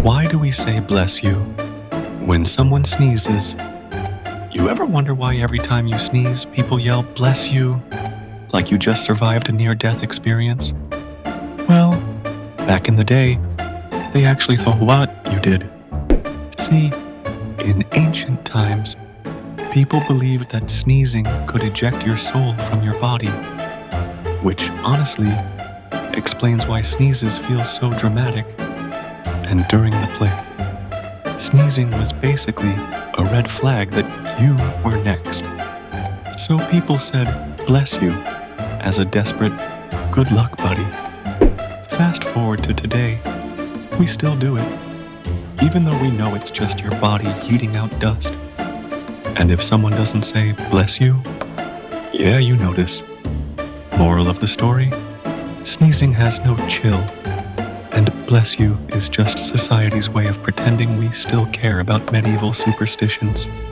Why do we say bless you when someone sneezes? You ever wonder why every time you sneeze, people yell bless you, like you just survived a near-death experience? Well, back in the day, they actually thought what you did. See, in ancient times, people believed that sneezing could eject your soul from your body, which honestly explains why sneezes feel so dramatic. And during the plague, sneezing was basically a red flag that you were next. So people said, bless you, as a desperate, good luck buddy. Fast forward to today, we still do it, even though we know it's just your body yeeting out dust. And if someone doesn't say, bless you, yeah, you notice. Moral of the story, sneezing has no chill. And bless you is just society's way of pretending we still care about medieval superstitions.